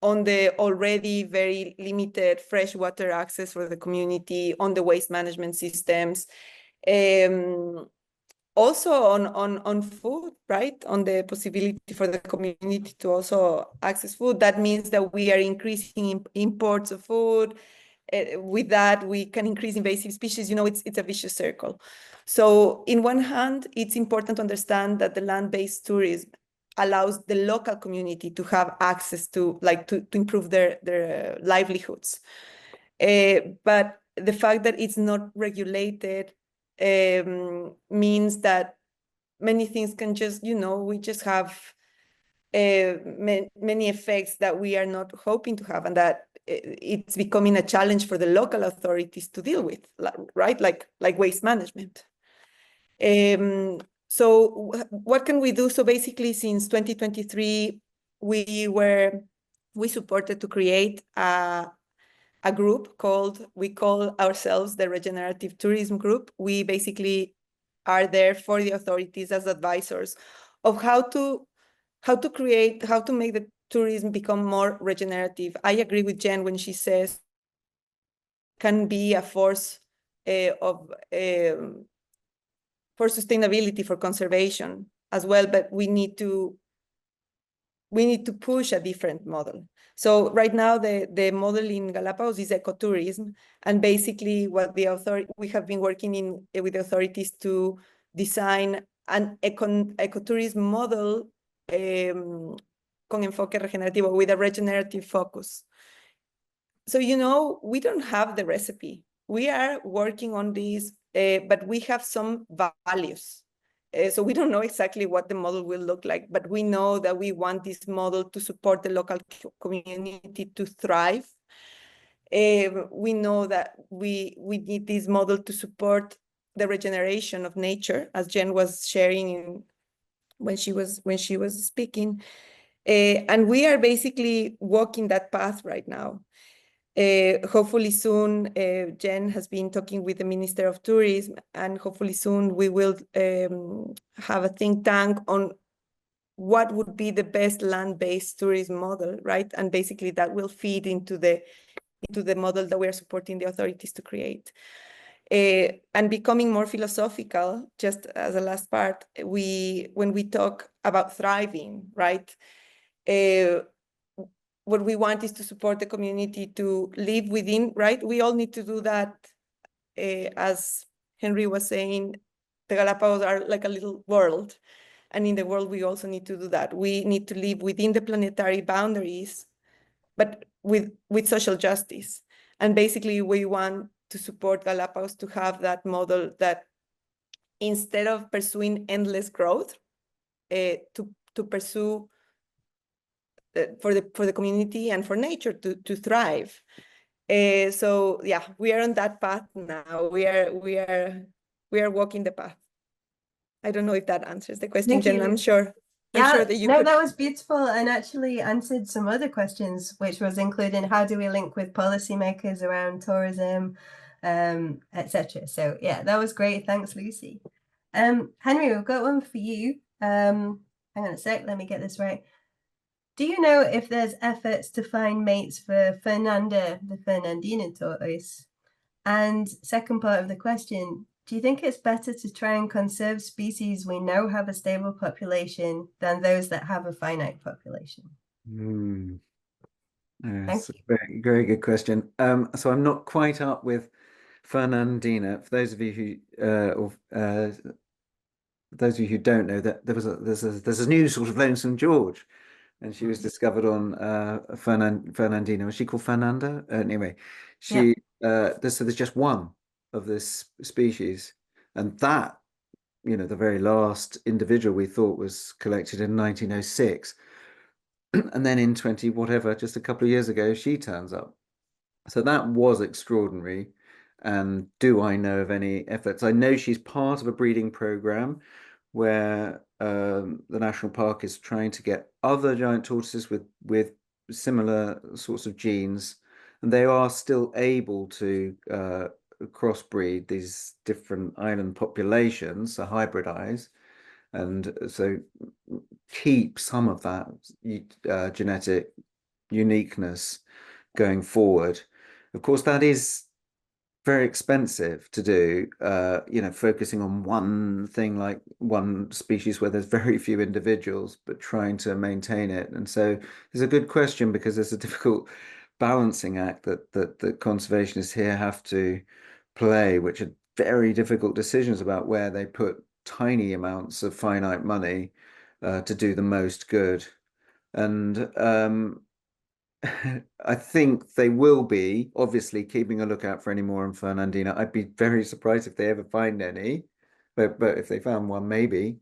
the already very limited freshwater access for the community, on the waste management systems, also on food, right? On the possibility for the community to also access food. That means that we are increasing imports of food. With that, we can increase invasive species. You know, it's a vicious circle. So in one hand, it's important to understand that the land-based tourism allows the local community to have access to improve their livelihoods. But the fact that it's not regulated means that many things can just, we just have many effects that we are not hoping to have, and that it's becoming a challenge for the local authorities to deal with, right? Like waste management. So what can we do? So basically, since 2023, we supported to create a group we call ourselves the Regenerative Tourism Group. We basically are there for the authorities as advisors of how to make the tourism become more regenerative. I agree with Jen when she says can be a force for sustainability, for conservation as well, but we need to push a different model. So right now, the model in Galapagos is ecotourism, and basically what we have been working with the authorities to design an ecotourism model con enfoque regenerativo, with a regenerative focus. So, we don't have the recipe. We are working on this, but we have some values. So we don't know exactly what the model will look like, but we know that we want this model to support the local community to thrive. We know that we need this model to support the regeneration of nature, as Jen was sharing when she was speaking. And we are basically walking that path right now. Hopefully soon, Jen has been talking with the Minister of Tourism, and hopefully soon we will have a think tank on what would be the best land-based tourism model, right? And basically that will feed into the model that we are supporting the authorities to create. And becoming more philosophical, just as a last part, when we talk about thriving, right? What we want is to support the community to live within, right? We all need to do that. As Henry was saying, the Galapagos are like a little world. And in the world, we also need to do that. We need to live within the planetary boundaries, but with social justice. And basically, we want to support Galapagos to have that model that instead of pursuing endless growth, to pursue for the community and for nature to thrive. So yeah, we are on that path now. We are walking the path. I don't know if that answers the question, Jen. I'm sure that you could. That was beautiful, and actually answered some other questions, which was including how do we link with policymakers around tourism, etc. So yeah, that was great. Thanks, Lucy. Henry, we've got one for you. Hang on a sec, let me get this right. Do you know if there's efforts to find mates for Fernanda, the Fernandina tortoise? And second part of the question, do you think it's better to try and conserve species we know have a stable population than those that have a finite population? That's a very, very good question. So I'm not quite up with Fernandina. For those of you who don't know, that there's a new sort of Lonesome George, and she was discovered on Fernandina. Was she called Fernanda? Anyway, there's just one of this species, and that, the very last individual we thought was collected in 1906, and then in 20 whatever, just a couple of years ago, she turns up. So that was extraordinary. And do I know of any efforts? I know she's part of a breeding program where the national park is trying to get other giant tortoises with similar sorts of genes, and they are still able to crossbreed these different island populations, so hybridize, and so keep some of that genetic uniqueness going forward. Of course, that is very expensive to do, focusing on one thing, like one species where there's very few individuals, but trying to maintain it. And so it's a good question, because there's a difficult balancing act that conservationists here have to play, which are very difficult decisions about where they put tiny amounts of finite money to do the most good. And I think they will be obviously keeping a lookout for any more in Fernandina. I'd be very surprised if they ever find any, but if they found one, maybe.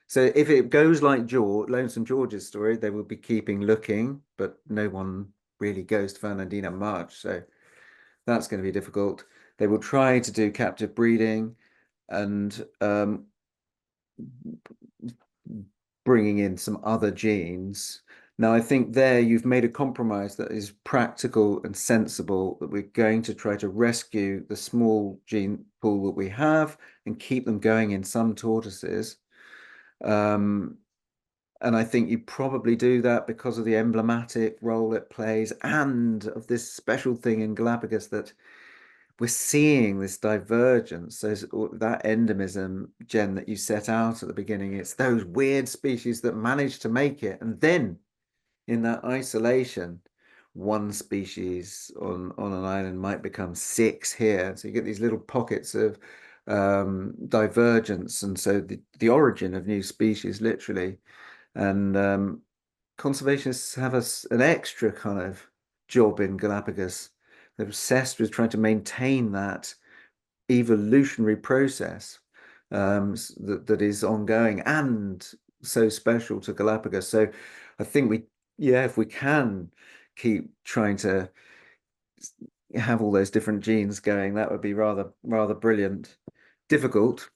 So if it goes like Lonesome George's story, they will be keeping looking, but no one really goes to Fernandina much. So that's going to be difficult. They will try to do captive breeding and bringing in some other genes. Now, I think there you've made a compromise that is practical and sensible, that we're going to try to rescue the small gene pool that we have and keep them going in some tortoises. And I think you probably do that because of the emblematic role it plays and of this special thing in Galapagos that we're seeing this divergence. So that endemism, Jen, that you set out at the beginning, it's those weird species that manage to make it. And then in that isolation, one species on an island might become 6 here. So you get these little pockets of divergence. And so the origin of new species, literally. And conservationists have an extra kind of job in Galapagos. They're obsessed with trying to maintain that evolutionary process that is ongoing and so special to Galapagos. So I think if we can keep trying to have all those different genes going, that would be rather brilliant. Difficult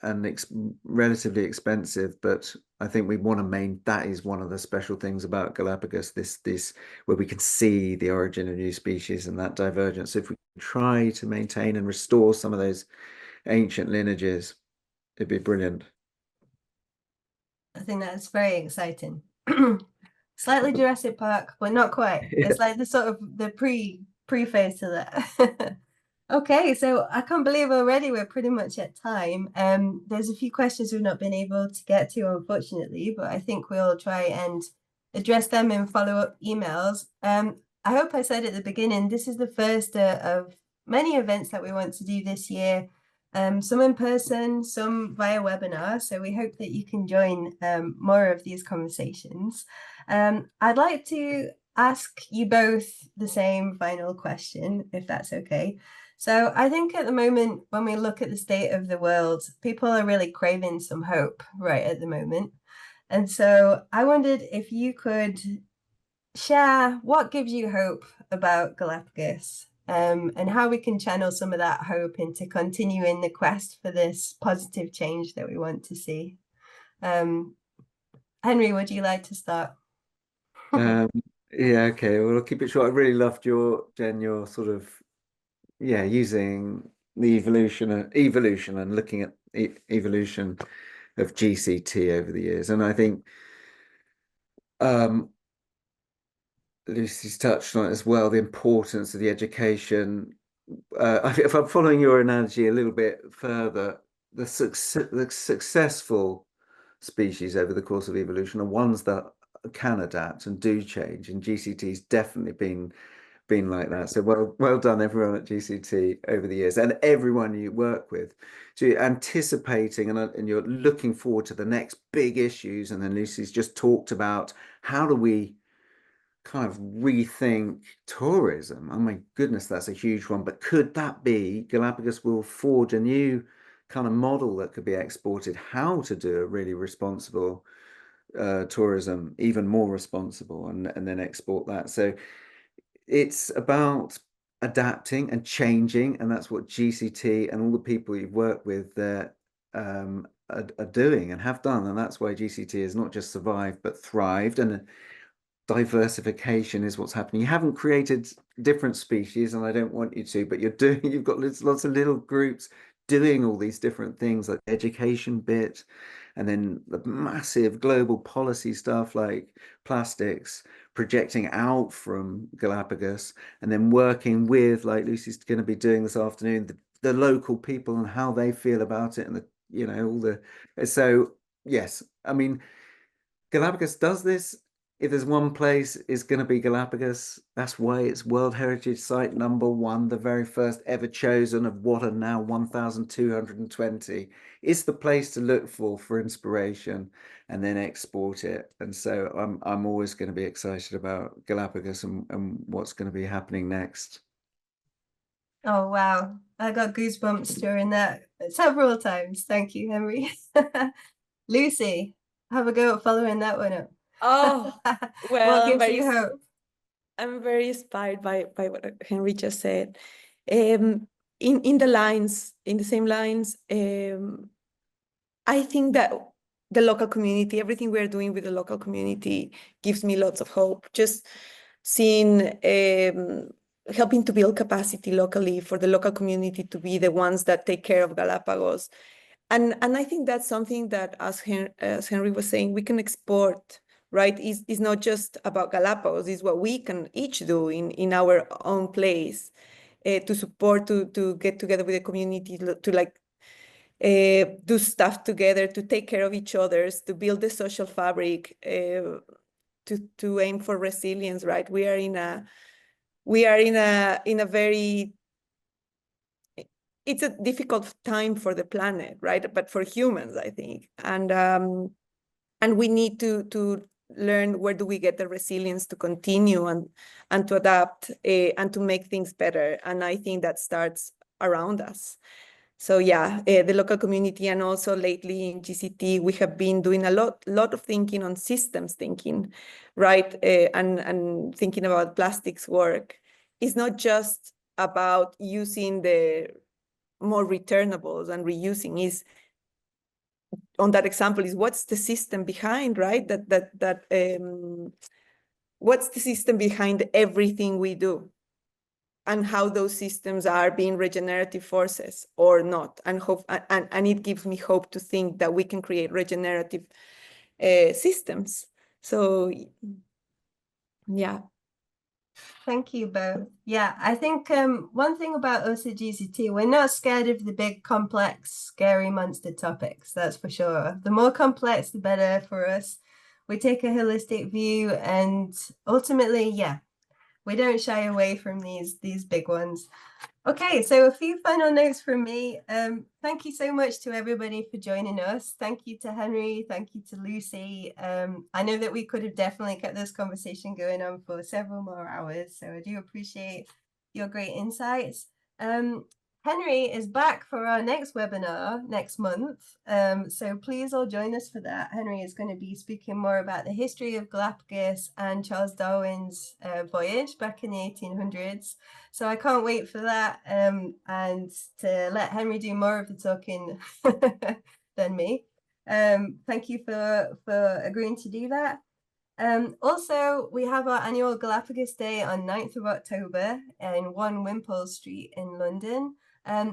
and relatively expensive, but I think we want to that is one of the special things about Galapagos, this where we can see the origin of new species and that divergence. If we try to maintain and restore some of those ancient lineages, it'd be brilliant. I think that's very exciting. Slightly Jurassic Park, but not quite. Yeah. It's like the sort of the pre-phase to that. Okay, so I can't believe already we're pretty much at time. There's a few questions we've not been able to get to, unfortunately, but I think we'll try and address them in follow-up emails. I hope I said at the beginning, this is the first of many events that we want to do this year. Some in person, some via webinar. So we hope that you can join more of these conversations. I'd like to ask you both the same final question, if that's okay. So I think at the moment, when we look at the state of the world, people are really craving some hope right at the moment. And so I wondered if you could share what gives you hope about Galapagos, and how we can channel some of that hope into continuing the quest for this positive change that we want to see. Henry, would you like to start? Yeah, okay. Well, I'll keep it short. I really loved Jen, your sort of using the evolution and looking at evolution of GCT over the years. And I think Lucy's touched on it as well, the importance of the education. If I'm following your analogy a little bit further, the successful species over the course of evolution are ones that can adapt and do change, and GCT's definitely been like that. So well done everyone at GCT over the years and everyone you work with. So you're anticipating and you're looking forward to the next big issues. And then Lucy's just talked about how do we kind of rethink tourism. Oh my goodness, that's a huge one. But could that be Galapagos will forge a new kind of model that could be exported, how to do a really responsible tourism, even more responsible, and then export that. So it's about adapting and changing, and that's what GCT and all the people you've worked with there are doing and have done. And that's why GCT has not just survived but thrived, and diversification is what's happening. You haven't created different species, and I don't want you to, but you've got lots of little groups doing all these different things, like the education bit, and then the massive global policy stuff like plastics, projecting out from Galapagos, and then working with, like Lucy's going to be doing this afternoon, the local people and how they feel about it, and so yes, I mean, Galapagos does this. If there's one place, it's going to be Galapagos. That's why it's World Heritage Site #1, the very first ever chosen of what are now 1,220. It's the place to look for inspiration and then export it. And so I'm always going to be excited about Galapagos and what's going to be happening next. Oh, wow. I got goosebumps during that several times. Thank you, Henry. Lucy, have a go at following that one up. Oh, What gives you hope? I'm very inspired by what Henry just said. In the same lines, I think that the local community, everything we're doing with the local community gives me lots of hope. Just seeing, helping to build capacity locally for the local community to be the ones that take care of Galapagos. And I think that's something that, as Henry was saying, we can export, right? It's not just about Galapagos, it's what we can each do in our own place to support, to get together with the community, to like do stuff together, to take care of each other's, to build the social fabric, to aim for resilience, right? We are in a very, it's a difficult time for the planet, right? But for humans, I think, and we need to learn where do we get the resilience to continue and to adapt and to make things better. And I think that starts around us. So yeah, the local community, and also lately in GCT, we have been doing a lot of thinking on systems thinking, right? And thinking about plastics work. It's not just about using the more returnables and reusing. Is on that example is what's the system behind, right? What's the system behind everything we do, and how those systems are being regenerative forces or not, and hope, and it gives me hope to think that we can create regenerative systems. So yeah. Thank you both. Yeah, I think one thing about us at GCT, we're not scared of the big, complex, scary monster topics, that's for sure. The more complex, the better for us. We take a holistic view, and ultimately, yeah, we don't shy away from these big ones. Okay, so a few final notes from me. Thank you so much to everybody for joining us. Thank you to Henry. Thank you to Lucy. I know that we could have definitely kept this conversation going on for several more hours, so I do appreciate your great insights. Henry is back for our next webinar next month, so please all join us for that. Henry is going to be speaking more about the history of Galapagos and Charles Darwin's voyage back in the 1800s. So I can't wait for that, and to let Henry do more of the talking than me. Thank you for agreeing to do that. Also, we have our annual Galapagos Day on 9th of October in 1 Wimpole Street in London.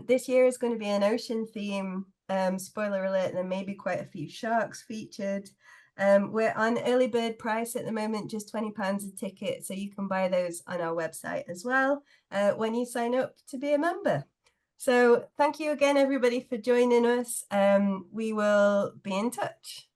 This year is going to be an ocean theme. Spoiler alert, there may be quite a few sharks featured. We're on early bird price at the moment, just £20 a ticket, so you can buy those on our website as well when you sign up to be a member. So thank you again, everybody, for joining us. We will be in touch.